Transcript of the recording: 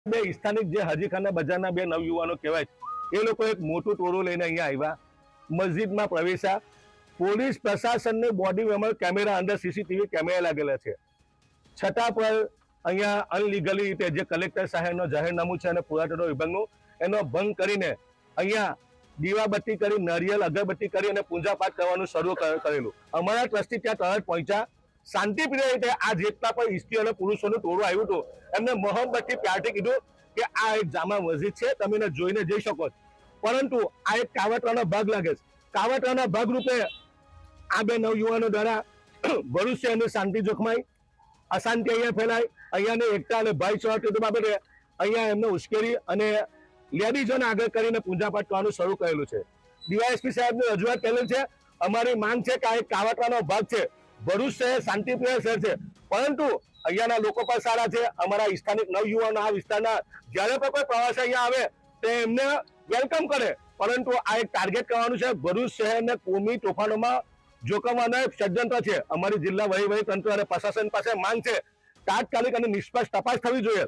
બે સ્થાનિક જે હાજીખાના બજારના બે નવયુવાનો કહેવાય એ લોકો એક મોટું ટોળું લઈને અહીંયા આવ્યા, મસ્જિદમાં પ્રવેશ્યા. પોલીસ પ્રશાસનને બોડી કેમેરા અંદર સીસીટીવી કેમેરા લાગેલા છે, છતાં પણ અહીંયા અનલીગલી રીતે જે કલેક્ટર સાહેબનો જાહેરનામું છે અને પુરાતત્વ વિભાગનું એનો ભંગ કરીને અહીંયા દીવાબત્તી કરી, નારિયેલ અગરબત્તી કરી અને પૂજાપાઠ કરવાનું શરૂ કરેલું. અમારા ટ્રસ્ટી ત્યાં તરત પહોંચ્યા, શાંતિપ્રિય રીતે આ જેટલા પણ સ્ત્રી અને પુરુષોનું ટોળું આવ્યું હતું એમને મોહબ્બતથી પ્યારથી કીધું કે આ એક જામા મસ્જિદ છે, તમે એને જોઈને જઈ શકો છો. પરંતુ આ એક કાવતરાનો ભાગ લાગે છે. કાવતરાના ભાગરૂપે આ બે નવયુવાનો દ્વારા ભરૂચ શહેરની શાંતિ જોખમાઈ, અશાંતિ અહીંયા ફેલાય, અહીંયાને એકતા અને ભાઈચારા બાબતે અહીંયા એમને ઉશ્કેરી અને લેડીઝોને આગળ કરીને પૂજાપાઠ કરવાનું શરૂ કરેલું છે. ડીવાયએસપી સાહેબને રજૂઆત કરેલી છે. અમારી માંગ છે કે આ એક કાવતરાનો ભાગ છે. ભરૂચ શહેર શાંતિપ્રિય શહેર છે, પરંતુ અહીંયાના લોકો પણ સારા છે. અમારા સ્થાનિક નવયુવાનો આ વિસ્તારના જ્યારે પણ કોઈ પ્રવાસી અહીંયા આવે તો એમને વેલકમ કરે, પરંતુ આ એક ટાર્ગેટ કરવાનું છે. ભરૂચ શહેરને કોમી તોફાનોમાં જોખમવાનો એક ષડયંત્ર છે. અમારી જિલ્લા વહીવટી તંત્ર અને પ્રશાસન પાસે માંગ છે તાત્કાલિક અને નિષ્પક્ષ તપાસ થવી જોઈએ.